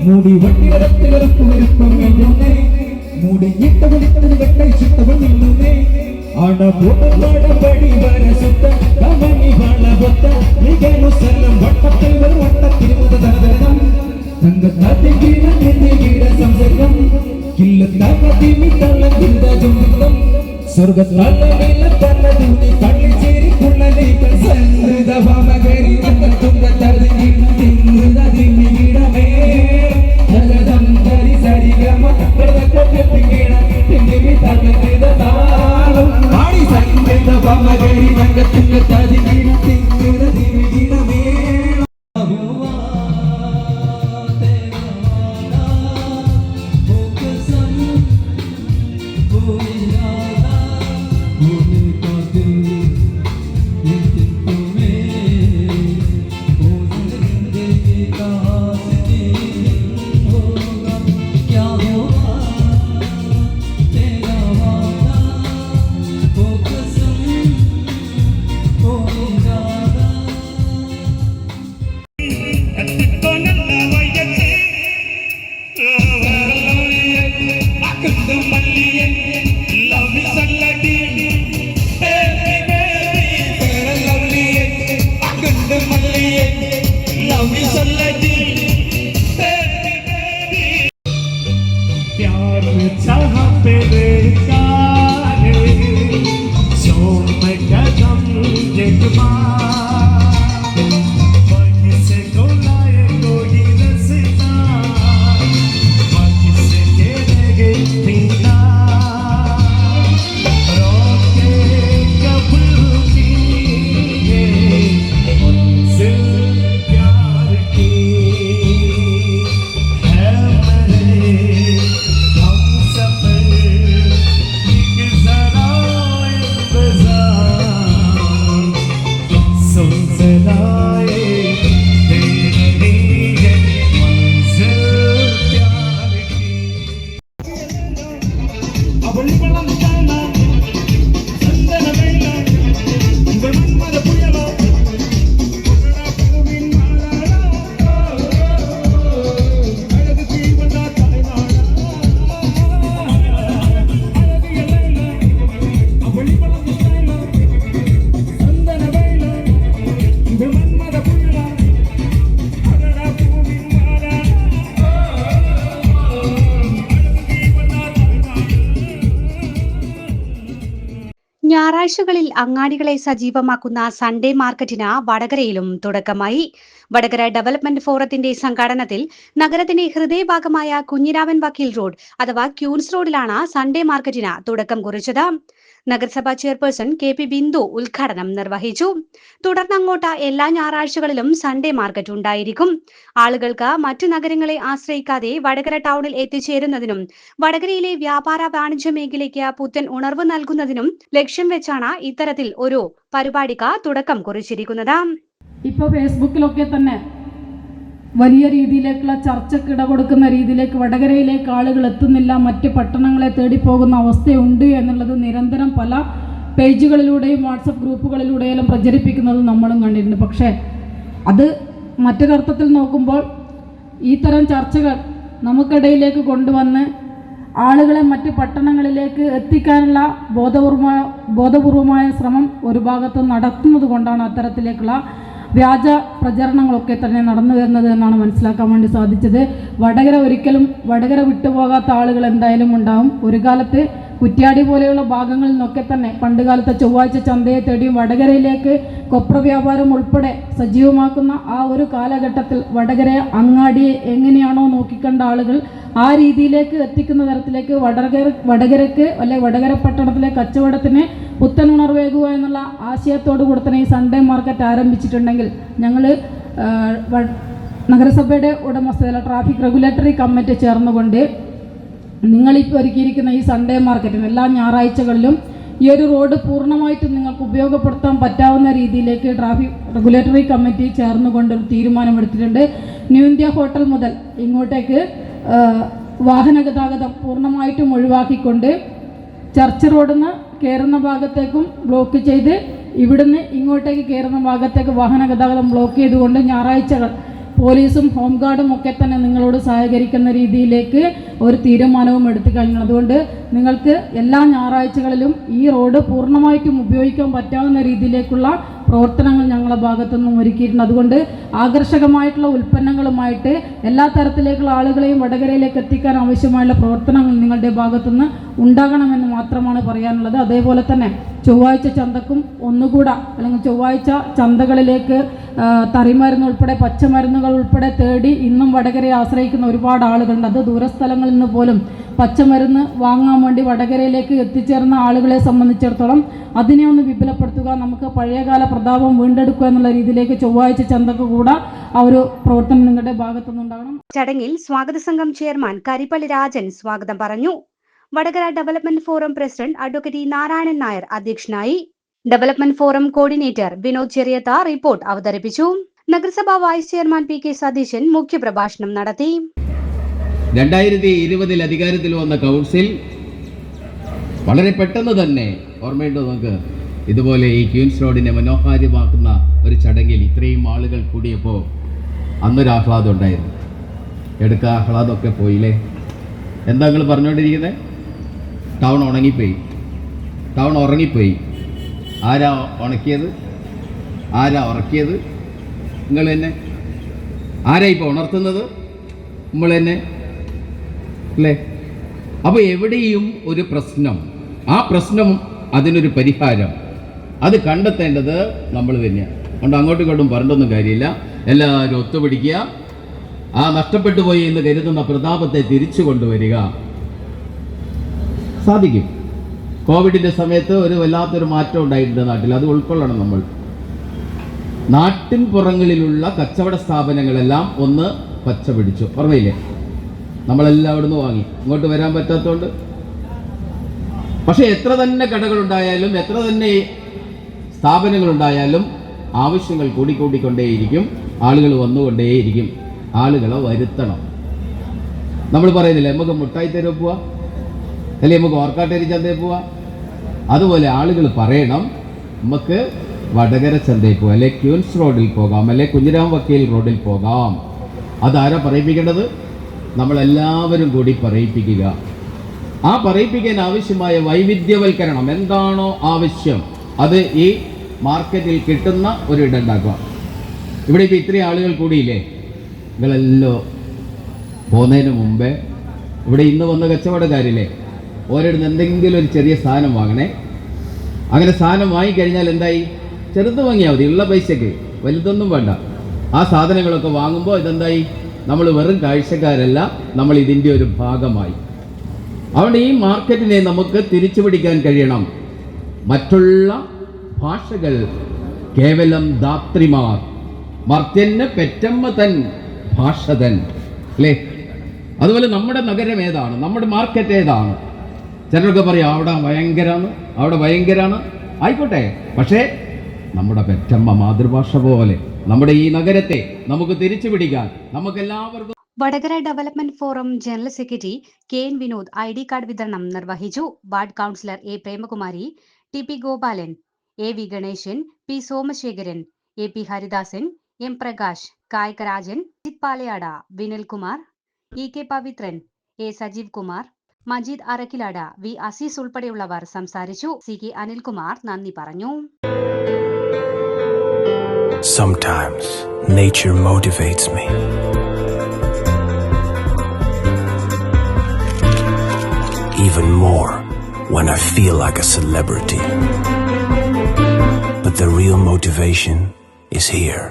മൂടി വട്ടിരത്തിലൊരുക്കും നിന്നുന്നേ മൂടിയിട്ട് വിളിത്തത് വെട്ടഴിച്ചിട്ടവൾ നിന്നുന്നേ ആട പൂട്ടടി വര സുത്ത കമനി വള പൊത്ത നികനു സ്ഥലം വട്ടത്തിൽ ഒരു വട്ടത്തിരുമുത തരതരം തങ്കത്താത്തി ഗീട സംസർഗം കില്ലത്താത്തി മിത്തള്ള ഗിന്ദ ജുംബിതം സ്വർഗത്താല നീലത്തല്ല ദൂതി കള്ളി ചേരിക്കുള്ള നീക്കൽ സന്ദൃത ഭമകരി തുങ്ക തരുതി തിങ്ങുത തിങ്ങിടമേ ജഗദം ധരി സരിഗമ പ്രദക്കൊട്ടിങ്ങിട തിങ്ങി തകൃത താളം ആടി സന്ദൃത ഭമകരി തുങ്ക തരുതി തിങ്ങുത തിങ്ങിടമേ ഞായറാഴ്ചകളിൽ അങ്ങാടികളെ സജീവമാക്കുന്ന സൺഡേ മാർക്കറ്റിന് വടകരയിലും തുടക്കമായി. വടകര ഡെവലപ്മെന്റ് ഫോറത്തിന്റെ സംഘാടനത്തിൽ നഗരത്തിന്റെ ഹൃദയഭാഗമായ കുഞ്ഞിരാമൻ വക്കീൽ റോഡ് അഥവാ ക്യൂൻസ് റോഡിലാണ് സൺഡേ മാർക്കറ്റിന് തുടക്കം കുറിച്ചത്. നഗരസഭാ ചെയർപേഴ്സൺ KP ബിന്ദു ഉദ്ഘാടനം നിർവഹിച്ചു. തുടർന്നങ്ങോട്ട് എല്ലാ ഞായറാഴ്ചകളിലും സൺഡേ മാർക്കറ്റ് ഉണ്ടായിരിക്കും. ആളുകൾക്ക് മറ്റു നഗരങ്ങളെ ആശ്രയിക്കാതെ വടകര ടൗണിൽ എത്തിച്ചേരുന്നതിനും വടകരയിലെ വ്യാപാര വാണിജ്യ മേഖലയ്ക്ക് പുത്തൻ ഉണർവ് നൽകുന്നതിനും ലക്ഷ്യം വെച്ചാണ് ഇത്തരത്തിൽ ഒരു പരിപാടിക്ക് തുടക്കം കുറിച്ചിരിക്കുന്നത്. ഇപ്പോൾ ഫേസ്ബുക്കിലൊക്കെ തന്നെ വലിയ രീതിയിലേക്കുള്ള ചർച്ചയ്ക്ക് ഇടകൊടുക്കുന്ന രീതിയിലേക്ക് വടകരയിലേക്ക് ആളുകൾ എത്തുന്നില്ല, മറ്റ് പട്ടണങ്ങളെ തേടിപ്പോകുന്ന അവസ്ഥയുണ്ട് എന്നുള്ളത് നിരന്തരം പല പേജുകളിലൂടെയും വാട്സപ്പ് ഗ്രൂപ്പുകളിലൂടെയും പ്രചരിപ്പിക്കുന്നത് നമ്മളും കണ്ടിട്ടുണ്ട്. പക്ഷേ അത് മറ്റൊരർത്ഥത്തിൽ നോക്കുമ്പോൾ ഈ തരം ചർച്ചകൾ നമുക്കിടയിലേക്ക് കൊണ്ടുവന്ന് ആളുകളെ മറ്റ് പട്ടണങ്ങളിലേക്ക് എത്തിക്കാനുള്ള ബോധപൂർവമായ ശ്രമം ഒരു ഭാഗത്ത് നടത്തുന്നത് കൊണ്ടാണ് അത്തരത്തിലേക്കുള്ള വ്യാജ പ്രചരണങ്ങളൊക്കെ തന്നെ നടന്നു വരുന്നത് എന്നാണ് മനസ്സിലാക്കാൻ വേണ്ടി സാധിച്ചത്. വടകര വിട്ടുപോകാത്ത ആളുകൾ എന്തായാലും ഉണ്ടാവും. ഒരു കാലത്ത് കുറ്റ്യാടി പോലെയുള്ള ഭാഗങ്ങളിൽ നിന്നൊക്കെ തന്നെ പണ്ടുകാലത്തെ ചൊവ്വാഴ്ച ചന്തയെ തേടിയും വടകരയിലേക്ക് കൊപ്ര വ്യാപാരം ഉൾപ്പെടെ സജീവമാക്കുന്ന ആ ഒരു കാലഘട്ടത്തിൽ വടകരയെ അങ്ങാടിയെ എങ്ങനെയാണോ നോക്കിക്കണ്ട ആളുകൾ ആ രീതിയിലേക്ക് എത്തിക്കുന്ന തരത്തിലേക്ക് വടകരക്ക് അല്ലെങ്കിൽ വടകര പട്ടണത്തിലെ കച്ചവടത്തിന് പുത്തനുണർവേകുക എന്നുള്ള ആശയത്തോടു കൂടെ തന്നെ ഈ സൺഡേ മാർക്കറ്റ് ആരംഭിച്ചിട്ടുണ്ടെങ്കിൽ ഞങ്ങൾ നഗരസഭയുടെ ഉടമസ്ഥതയിലുള്ള ട്രാഫിക് റെഗുലേറ്ററി കമ്മിറ്റി ചേർന്നുകൊണ്ട് നിങ്ങളിപ്പോൾ ഒരുക്കിയിരിക്കുന്ന ഈ സൺഡേ മാർക്കറ്റിന് എല്ലാ ഞായറാഴ്ചകളിലും ഈ ഒരു റോഡ് പൂർണ്ണമായിട്ടും നിങ്ങൾക്ക് ഉപയോഗപ്പെടുത്താൻ പറ്റാവുന്ന രീതിയിലേക്ക് ട്രാഫിക് റെഗുലേറ്ററി കമ്മിറ്റി ചേർന്നുകൊണ്ട് ഒരു തീരുമാനമെടുത്തിട്ടുണ്ട്. ന്യൂ ഇന്ത്യ ഹോട്ടൽ മുതൽ ഇങ്ങോട്ടേക്ക് വാഹന ഗതാഗതം പൂർണ്ണമായിട്ടും ഒഴിവാക്കിക്കൊണ്ട് ചർച്ച് റോഡിൽ നിന്ന് കയറുന്ന ഭാഗത്തേക്കും ബ്ലോക്ക് ചെയ്ത് ഇവിടുന്ന് ഇങ്ങോട്ടേക്ക് കയറുന്ന ഭാഗത്തേക്ക് വാഹന ഗതാഗതം ബ്ലോക്ക് ചെയ്തുകൊണ്ട് ഞായറാഴ്ചകൾ പോലീസും ഹോം ഗാർഡും ഒക്കെ തന്നെ നിങ്ങളോട് സഹകരിക്കുന്ന രീതിയിലേക്ക് ഒരു തീരുമാനവും എടുത്തു കഴിഞ്ഞു. അതുകൊണ്ട് നിങ്ങൾക്ക് എല്ലാ ഞായറാഴ്ചകളിലും ഈ റോഡ് പൂർണ്ണമായിട്ടും ഉപയോഗിക്കാൻ പറ്റാവുന്ന രീതിയിലേക്കുള്ള പ്രവർത്തനങ്ങൾ ഞങ്ങളുടെ ഭാഗത്തുനിന്നും ഒരുക്കിയിട്ടുണ്ട്. അതുകൊണ്ട് ആകർഷകമായിട്ടുള്ള ഉൽപ്പന്നങ്ങളുമായിട്ട് എല്ലാ തരത്തിലേക്കുള്ള ആളുകളെയും വടകരയിലേക്ക് എത്തിക്കാൻ ആവശ്യമായുള്ള പ്രവർത്തനങ്ങൾ നിങ്ങളുടെ ഭാഗത്തുനിന്ന് ഉണ്ടാകണമെന്ന് മാത്രമാണ് പറയാനുള്ളത്. അതേപോലെ തന്നെ ചൊവ്വാഴ്ച ചന്തക്കും ഒന്നുകൂടെ അല്ലെങ്കിൽ ചൊവ്വാഴ്ച ചന്തകളിലേക്ക് തറിമരുന്ന് ഉൾപ്പെടെ പച്ചമരുന്നുകൾ ഉൾപ്പെടെ തേടി ഇന്നും വടകരയെ ആശ്രയിക്കുന്ന ഒരുപാട് ആളുകളുണ്ട്. അത് ദൂരസ്ഥലങ്ങളിൽ നിന്ന് പോലും പച്ചമരുന്ന് വാങ്ങാൻ വേണ്ടി വടകരയിലേക്ക് എത്തിച്ചേർന്ന ആളുകളെ സംബന്ധിച്ചിടത്തോളം അതിനെ ഒന്ന് വിപുലപ്പെടുത്തുക, നമുക്ക് പഴയകാല പ്രതാപം വീണ്ടെടുക്കുക എന്നുള്ള രീതിയിലേക്ക് ചൊവ്വാഴ്ച ചന്തക്ക് കൂടെ ആ ഒരു പ്രവർത്തനം നിങ്ങളുടെ ഭാഗത്തുനിന്നുണ്ടാകണം. ചടങ്ങിൽ സ്വാഗത സംഘം ചെയർമാൻ കരിപ്പള്ളി രാജൻ സ്വാഗതം പറഞ്ഞു. Vadakara development forum president advocate Narayanan Nair അധ്യക്ഷനായി. Development forum coordinator Vinod Cheriyath report അവതരിപ്പിച്ചു. നഗരസഭാ vice chairman P K Satheesan മുഖ്യപ്രഭാഷണം നടത്തി. 2020 അധികാരത്തിൽ വന്ന കൗൺസിൽ വളരെ പെട്ടെന്ന് തന്നെ ഓർമ്മയുണ്ടോ നമുക്ക്, ഇതുപോലെ ഈ ക്യൂൻസ് റോഡിനെ മനോഹാരിമാക്കുന്ന ഒരു ചടങ്ങിൽ ഇത്രയും ആളുകൾ കൂടിയപ്പോൾ അന്നൊരാഹ്ലാദം ഉണ്ടായിരുന്നു. എടുക്ക ആഹ്ലാദമൊക്കെ പോയില്ലേ? എന്താ നിങ്ങൾ പറഞ്ഞുകൊണ്ടിരിക്കുന്നത്? ടൗൺ ഉറങ്ങിപ്പോയി. ആരാ ഉണക്കിയത്? ആരാ ഉറക്കിയത്? നിങ്ങൾ തന്നെ. ആരാ ഇപ്പോൾ ഉണർത്തുന്നത്? നമ്മൾ തന്നെ അല്ലേ? അപ്പോൾ എവിടെയും ഒരു പ്രശ്നം, ആ പ്രശ്നം അതിനൊരു പരിഹാരം അത് കണ്ടെത്തേണ്ടത് നമ്മൾ തന്നെയാണ്. അതുകൊണ്ട് അങ്ങോട്ടും ഇങ്ങോട്ടും പറഞ്ഞൊന്നും കാര്യമില്ല. എല്ലാവരും ഒത്തുപിടിക്കുക, ആ നഷ്ടപ്പെട്ടു പോയി എന്ന് കരുതുന്ന പ്രതാപത്തെ തിരിച്ചു കൊണ്ടുവരിക. സാധിക്കും. കോവിഡിന്റെ സമയത്ത് ഒരു വല്ലാത്തൊരു മാറ്റം ഉണ്ടായിട്ടുണ്ട് നാട്ടിൽ, അത് ഉൾക്കൊള്ളണം നമ്മൾ. നാട്ടിൻ പുറങ്ങളിലുള്ള കച്ചവട സ്ഥാപനങ്ങളെല്ലാം ഒന്ന് പച്ച പിടിച്ചു, ഓർമ്മയില്ലേ? നമ്മളെല്ലാം അവിടുന്ന് വാങ്ങി, ഇങ്ങോട്ട് വരാൻ പറ്റാത്തതുകൊണ്ട്. പക്ഷെ എത്ര തന്നെ കടകളുണ്ടായാലും എത്ര തന്നെ സ്ഥാപനങ്ങളുണ്ടായാലും ആവശ്യങ്ങൾ കൂടിക്കൊണ്ടേയിരിക്കും, ആളുകൾ വന്നുകൊണ്ടേയിരിക്കും. ആളുകളെ വരുത്തണം. നമ്മൾ പറയുന്നില്ല നമുക്ക് മുട്ടായി തെരുവ് പോവാ, അല്ലെങ്കിൽ നമുക്ക് ഓർക്കാട്ടേരി ചന്തയിൽ പോവാ. അതുപോലെ ആളുകൾ പറയണം നമുക്ക് വടകര ചന്തയിൽ പോകാം, അല്ലെ ക്യൂൻസ് റോഡിൽ പോകാം, അല്ലെ കുഞ്ഞിരാം വക്കീൽ റോഡിൽ പോകാം. അതാരാ പറയിപ്പിക്കേണ്ടത്? നമ്മളെല്ലാവരും കൂടി പറയിപ്പിക്കുക. ആ പറയിപ്പിക്കാൻ ആവശ്യമായ വൈവിധ്യവൽക്കരണം എന്താണോ ആവശ്യം അത് ഈ മാർക്കറ്റിൽ കിട്ടുന്ന ഒരിടം ഉണ്ടാക്കുക. ഇവിടെ ഇപ്പോൾ ഇത്രയും ആളുകൾ കൂടിയില്ലേ? നിങ്ങളെല്ലാം പോകുന്നതിന് മുമ്പേ ഇവിടെ ഇന്ന് വന്ന കച്ചവടക്കാരില്ലേ, ഓരോരുന്ന് എന്തെങ്കിലും ഒരു ചെറിയ സാധനം വാങ്ങണേ. അങ്ങനെ സാധനം വാങ്ങിക്കഴിഞ്ഞാൽ എന്തായി? ചെറുത് വാങ്ങിയാൽ മതി, ഉള്ള പൈസയ്ക്ക്, വലുതൊന്നും വേണ്ട. ആ സാധനങ്ങളൊക്കെ വാങ്ങുമ്പോൾ ഇതെന്തായി? നമ്മൾ വെറും കാഴ്ചക്കാരല്ല, നമ്മൾ ഇതിൻ്റെ ഒരു ഭാഗമായി. അതുകൊണ്ട് ഈ മാർക്കറ്റിനെ നമുക്ക് തിരിച്ചു പിടിക്കാൻ കഴിയണം. മറ്റുള്ള ഭാഷകൾ കേവലം ധാത്രിമാർ, മർത്യന് പെറ്റമ്മ തൻ ഭാഷ തൻ, അല്ലേ? അതുപോലെ നമ്മുടെ നഗരം ഏതാണ്, നമ്മുടെ മാർക്കറ്റ് ഏതാണ്? ചിലരൊക്കെ പറയും അവിടെ ഭയങ്കരാണ്. ആയിക്കോട്ടെ, പക്ഷേ നമ്മുടെ പെറ്റമ്മ മാതൃഭാഷ പോലെ നമ്മുടെ ഈ നഗരത്തെ നമുക്ക് തിരിച്ചു പിടിക്കാൻ നമുക്കെല്ലാവർക്കും. Vadakara development forum general secretary K N Vinod ID card വിതരണം നിർവഹിച്ചു. Ward councillor A Premakumari, T P Gopalan, A V Ganesan, P Somasekharan, A P Haridasan, M Prakash, Kayakarajan, Jith Palayad, Vinilkumar, E K Pavithran, A Sajeev Kumar, Majeed Arakkilad, V Azeez ഉൾപ്പെടെയുള്ളവർ സംസാരിച്ചു. സി കെ അനിൽകുമാർ നന്ദി പറഞ്ഞു. Sometimes nature motivates me. Even more when I feel like a celebrity. But the real motivation is here.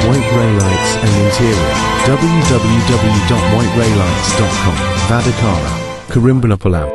White Ray Lights and Interior. www.whiteraylights.com. Vadakara, Karimbanapallam.